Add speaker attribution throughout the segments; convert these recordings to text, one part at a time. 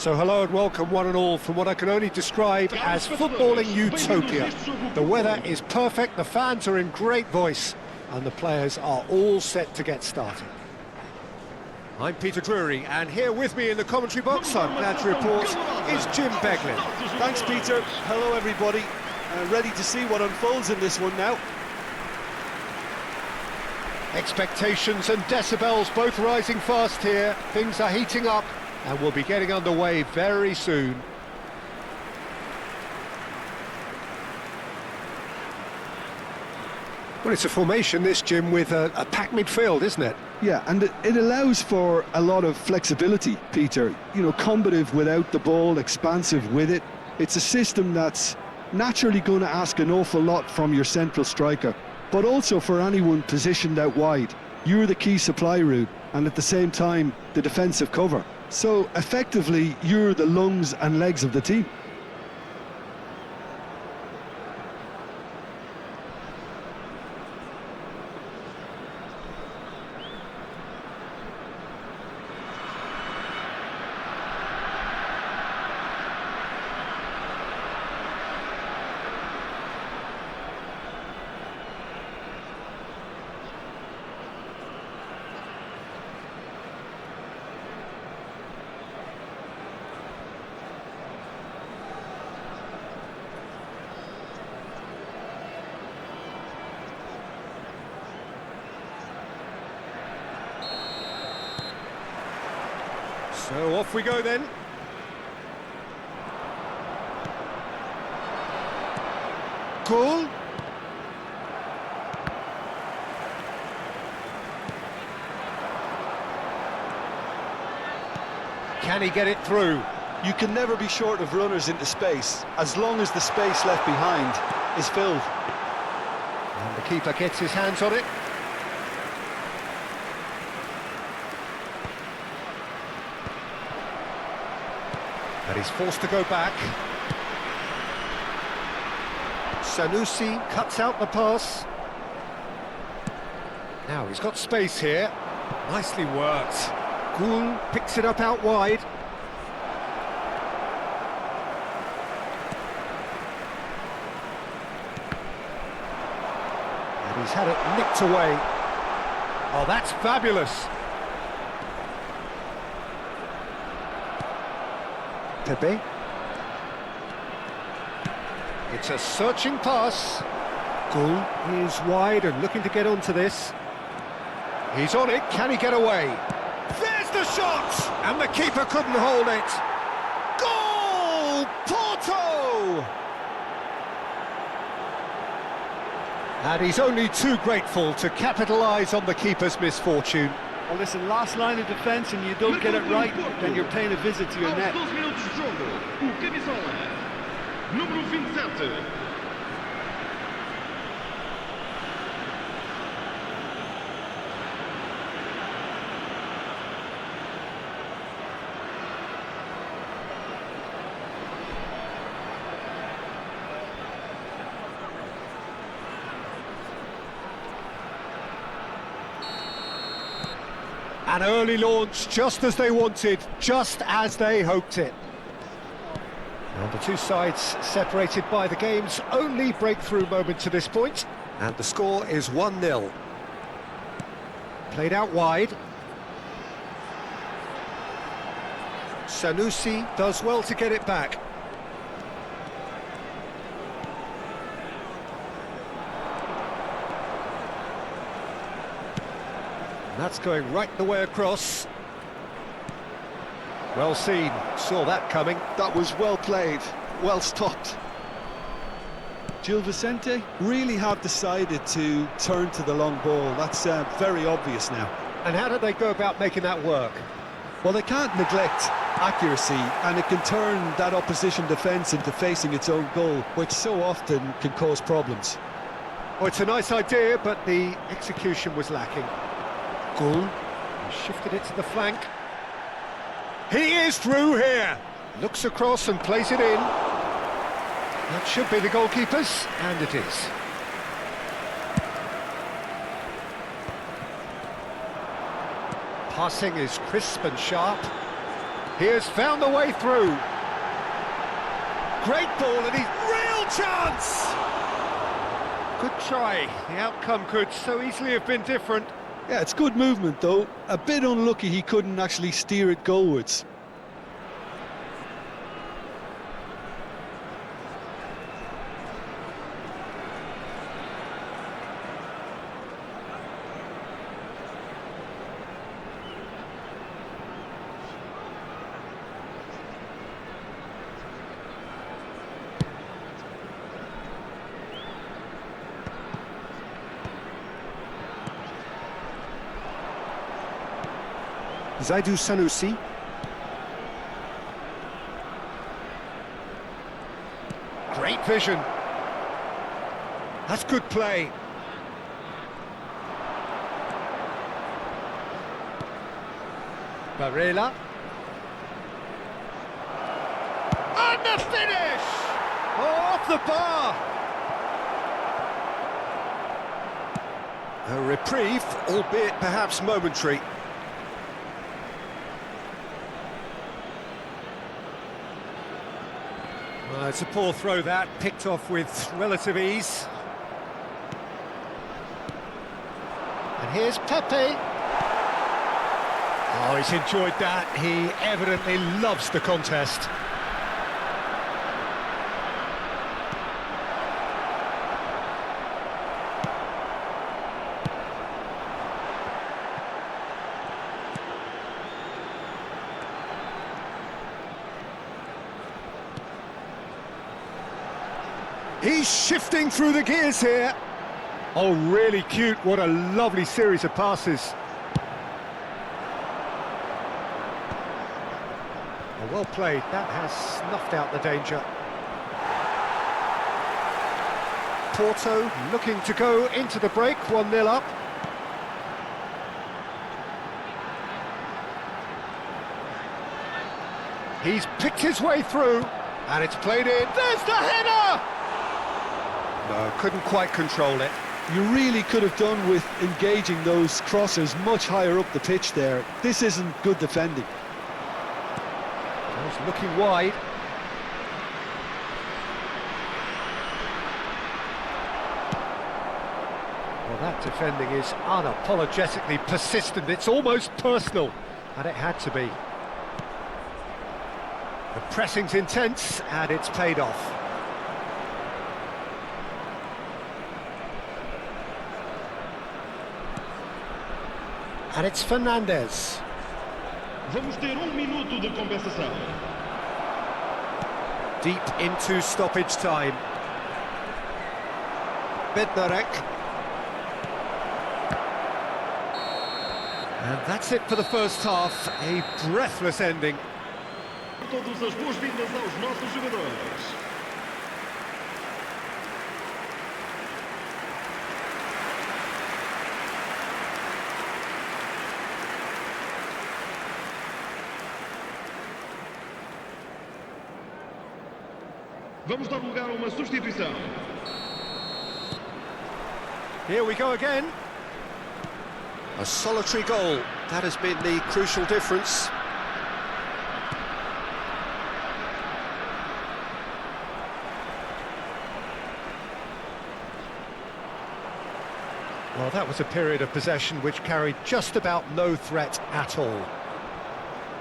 Speaker 1: So hello and welcome one and all from what I can only describe as footballing utopia. The weather is perfect, the fans are in great voice, and the players are all set to get started. I'm Peter Drury, and here with me in the commentary box, I'm glad to report, is Jim Beglin.
Speaker 2: Thanks, Peter. Hello, everybody. Ready to see what unfolds in this one now.
Speaker 1: Expectations and decibels both rising fast here. Things are heating up, and we'll be getting underway very soon. Well, it's a formation, this, Jim, with a packed midfield, isn't it?
Speaker 3: Yeah, and it allows for a lot of flexibility, Peter. You know, combative without the ball, expansive with it. It's a system that's naturally going to ask an awful lot from your central striker, but also for anyone positioned out wide. You're the key supply route, and at the same time, the defensive cover. So, effectively, you're the lungs and legs of the team.
Speaker 1: So off we go then. Cool. Can he get it through?
Speaker 2: You can never be short of runners into space, as long as the space left behind is filled.
Speaker 1: And the keeper gets his hands on it. But he's forced to go back. Sanusi cuts out the pass. Now he's got space here. Nicely worked. Gul picks it up out wide. And he's had it nicked away. Oh, that's fabulous. Pepe. It's a searching pass. Gul is wide and looking to get onto this. He's on it, can he get away? There's the shot! And the keeper couldn't hold it. Goal! Porto! And he's only too grateful to capitalise on the keeper's misfortune.
Speaker 3: Well, listen, last line of defence and you don't get it right, then you're paying a visit to your net.
Speaker 4: Aos 12 minutos de jogo, o camisola número 27.
Speaker 1: An early launch, just as they wanted, just as they hoped it. And the two sides separated by the game's only breakthrough moment to this point. And the score is 1-0. Played out wide. Sanusi does well to get it back. That's going right the way across. Well seen, saw that coming.
Speaker 3: That was well played, well stopped. Gil Vicente really have decided to turn to the long ball. That's very obvious now.
Speaker 1: And how did they go about making that work?
Speaker 3: Well, they can't neglect accuracy, and it can turn that opposition defence into facing its own goal, which so often can cause problems.
Speaker 1: Oh, it's a nice idea, but the execution was lacking. Gul shifted it to the flank. He is through here. Looks across and plays it in. That should be the goalkeeper's, and it is. Passing is crisp and sharp. He has found the way through. Great ball, and he's real chance! Good try. The outcome could so easily have been different.
Speaker 3: Yeah, it's good movement though. A bit unlucky he couldn't actually steer it goalwards.
Speaker 1: Zaidu Sanusi. Great vision. That's good play. Barella. And the finish! Oh, off the bar! A reprieve, albeit perhaps momentary. It's a poor throw that, picked off with relative ease. And here's Pepe. Oh, he's enjoyed that. He evidently loves the contest. He's shifting through the gears here. Oh, really cute. What a lovely series of passes. Oh, well played. That has snuffed out the danger. Porto looking to go into the break, 1-0 up. He's picked his way through, and it's played in. There's the header! No, couldn't quite control it.
Speaker 3: You really could have done with engaging those crosses much higher up the pitch there. This isn't good defending.
Speaker 1: He's looking wide. Well, that defending is unapologetically persistent. It's almost personal, and it had to be. The pressing's intense, and it's paid off. And it's Fernandes.
Speaker 4: Vamos ter minuto de compensação.
Speaker 1: Deep into stoppage time. Bednarek. And that's it for the first half. A breathless ending.
Speaker 4: Todas as boas-vindas aos nossos jogadores. Vamos dar lugar a uma substituição.
Speaker 1: Here we go again. A solitary goal. That has been the crucial difference. Well, that was a period of possession which carried just about no threat at all.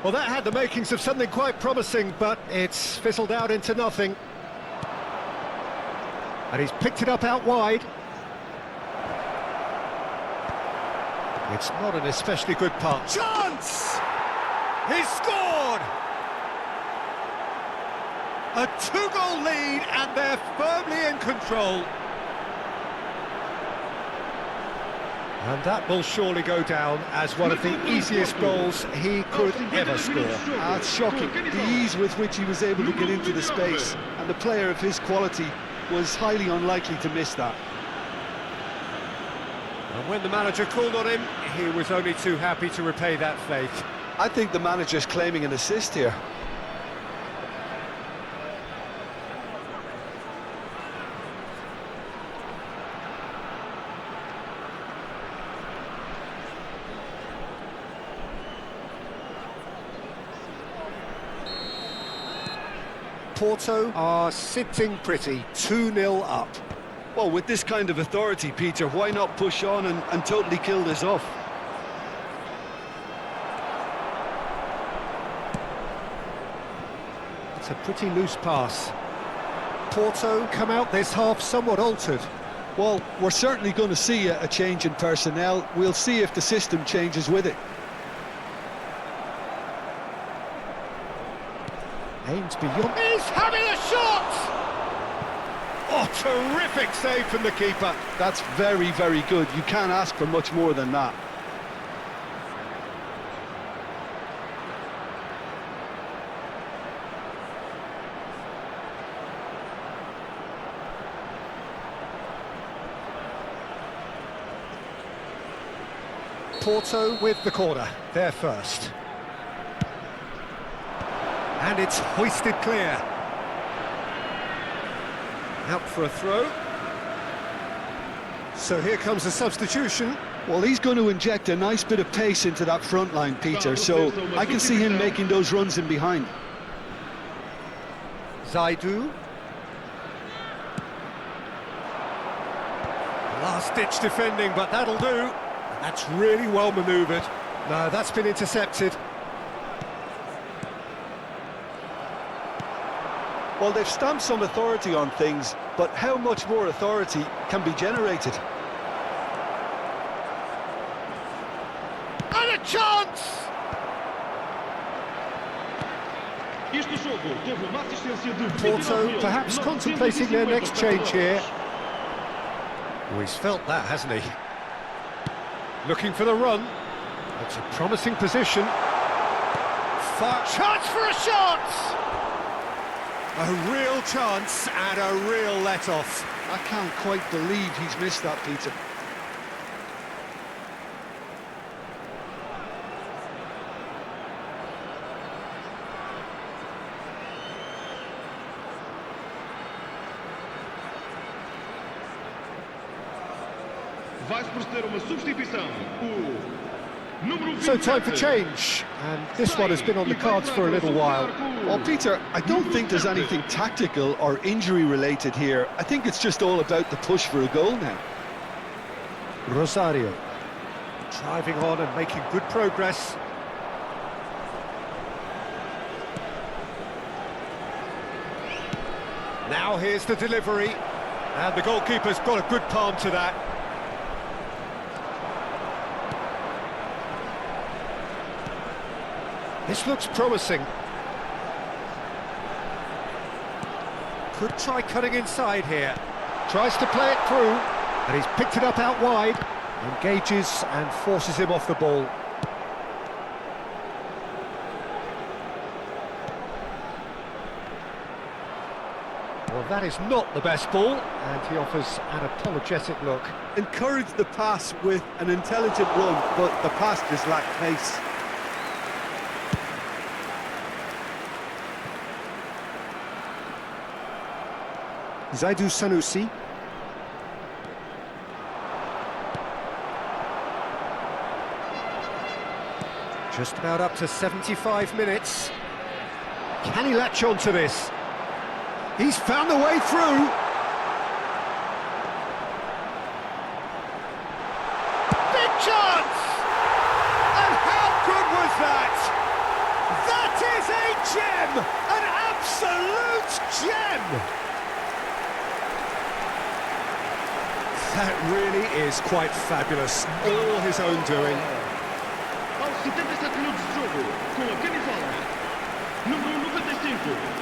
Speaker 1: Well, that had the makings of something quite promising, but it's fizzled out into nothing. And he's picked it up out wide. It's not an especially good pass. Chance! He's scored! A two-goal lead, and they're firmly in control. And that will surely go down as one of the easiest goals he could ever score.
Speaker 3: It's shocking, the ease with which he was able to get into the space, and the player of his quality was highly unlikely to miss that.
Speaker 1: And when the manager called on him, he was only too happy to repay that faith.
Speaker 3: I think the manager's claiming an assist here.
Speaker 1: Porto are sitting pretty, 2-0 up.
Speaker 3: Well, with this kind of authority, Peter, why not push on and totally kill this off?
Speaker 1: It's a pretty loose pass. Porto come out this half somewhat altered.
Speaker 3: Well, we're certainly going to see a change in personnel. We'll see if the system changes with it.
Speaker 1: Aims beyond. He's having a shot! Oh, terrific save from the keeper.
Speaker 3: That's very, very good. You can't ask for much more than that.
Speaker 1: Porto with the corner, they're first. And it's hoisted clear. Out for a throw. So here comes a substitution.
Speaker 3: Well, he's going to inject a nice bit of pace into that front line, Peter, so I can see him making those runs in behind.
Speaker 1: Zaidu. Last-ditch defending, but that'll do. That's really well manoeuvred. No, that's been intercepted.
Speaker 2: Well, they've stamped some authority on things, but how much more authority can be generated?
Speaker 1: And a chance! Porto perhaps contemplating their next change here. Oh, he's felt that, hasn't he? Looking for the run. It's a promising position. Chance for a shot! A real chance and a real let-off.
Speaker 3: I can't quite believe he's missed that, Peter.
Speaker 4: Vai-se proceder uma substituição.
Speaker 1: So time for change, and this one has been on the cards for a little while.
Speaker 3: Well, Peter, I don't think there's anything tactical or injury-related here. I think it's just all about the push for a goal now.
Speaker 1: Rosario, driving on and making good progress. Now here's the delivery, and the goalkeeper's got a good palm to that. This looks promising. Could try cutting inside here. Tries to play it through, and he's picked it up out wide. Engages and forces him off the ball. Well, that is not the best ball, and he offers an apologetic look.
Speaker 3: Encourage the pass with an intelligent run, but the pass just lacked pace.
Speaker 1: Zaidu Sanusi. Just about up to 75 minutes. Can he latch on to this? He's found the way through. Big chance! And how good was that? That is a gem! An absolute gem! That really is quite fabulous. All his own doing.
Speaker 4: Aos 77 minutos de jogo, com a camisola número 95.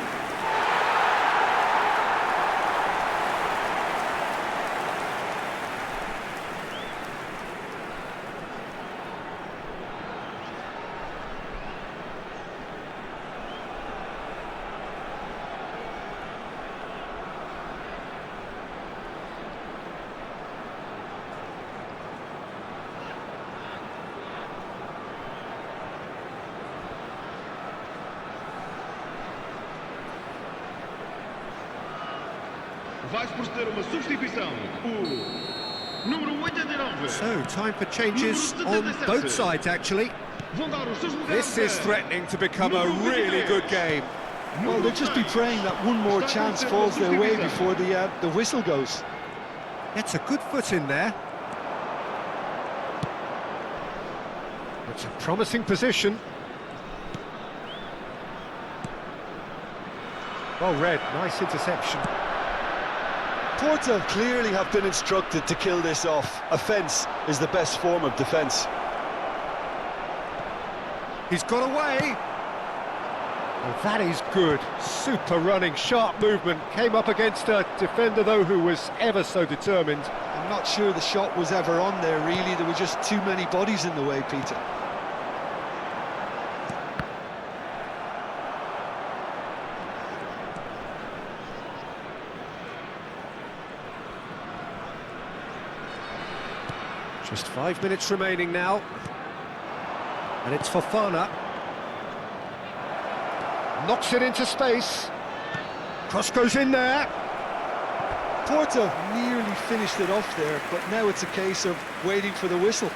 Speaker 4: Vai-se proceder uma substituição. O número 89.
Speaker 1: So, time for changes on both sides, actually.
Speaker 4: Vão dar os seus lugares.
Speaker 1: This is threatening to become a really good game.
Speaker 3: Well, they'll just be praying that one more chance falls their way before the whistle goes.
Speaker 1: Gets a good foot in there. It's a promising position. Well read, nice interception.
Speaker 2: Porto clearly have been instructed to kill this off. Offence is the best form of defence.
Speaker 1: He's got away. Oh, that is good. Super running, sharp movement. Came up against a defender, though, who was ever so determined.
Speaker 3: I'm not sure the shot was ever on there, really. There were just too many bodies in the way, Peter.
Speaker 1: Just 5 minutes remaining now. And it's Fofana. Knocks it into space. Cross goes in there.
Speaker 3: Porto nearly finished it off there, but now it's a case of waiting for the whistle.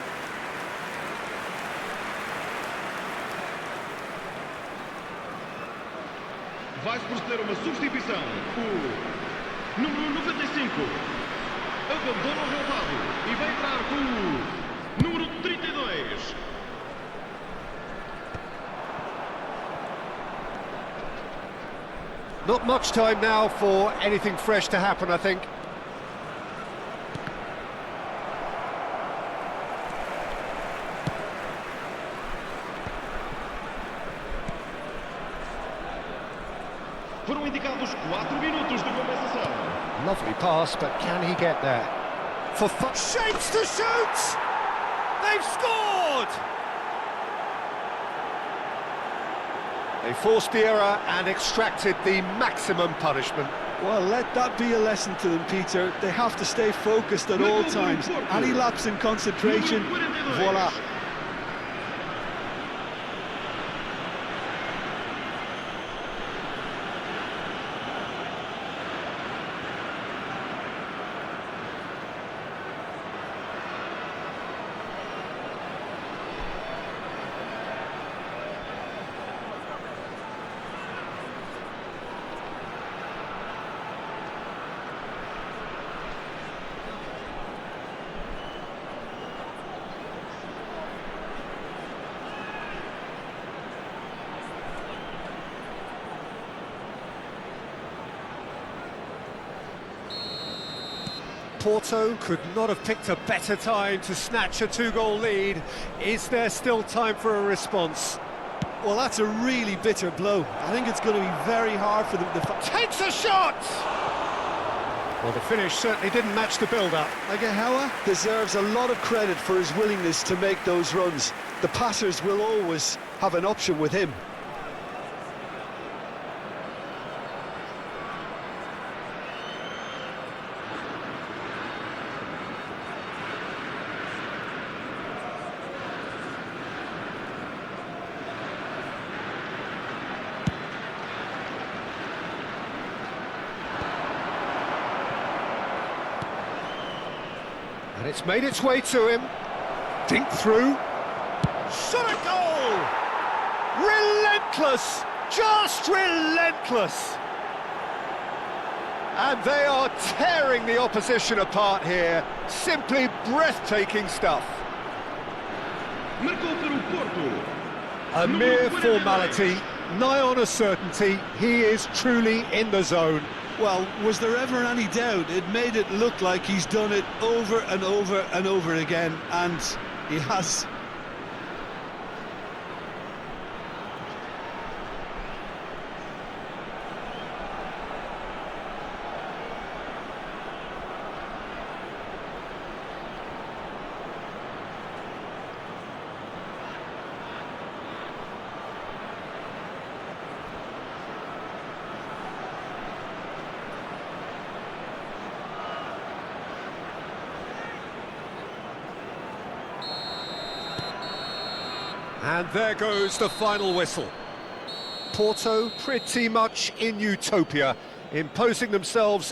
Speaker 4: Vai-se proceder uma substituição. O número 95 abandona o relvado e vai entrar com o número 32.
Speaker 1: Not much time now for anything fresh to happen, I think.
Speaker 4: Foram indicados 4 minutos de compensação.
Speaker 1: Lovely pass, but can he get there? Shapes to shoot! They've scored! They forced the error and extracted the maximum punishment.
Speaker 3: Well, let that be a lesson to them, Peter. They have to stay focused at all times. Any lapse in concentration, voila.
Speaker 1: Porto could not have picked a better time to snatch a two-goal lead. Is there still time for a response?
Speaker 3: Well, that's a really bitter blow. I think it's going to be very hard for them to...
Speaker 1: Takes a shot! Well, the finish certainly didn't match the build-up.
Speaker 2: Agahawa deserves a lot of credit for his willingness to make those runs. The passers will always have an option with him.
Speaker 1: And it's made its way to him. Dink through. Shot a goal! Relentless! Just relentless! And they are tearing the opposition apart here. Simply breathtaking stuff.
Speaker 4: Marcou para o Porto.
Speaker 1: A mere formality, nigh on a certainty. He is truly in the zone.
Speaker 3: Well, was there ever any doubt? It made it look like he's done it over and over and over again, and he has.
Speaker 1: And there goes the final whistle. Porto pretty much in utopia, imposing themselves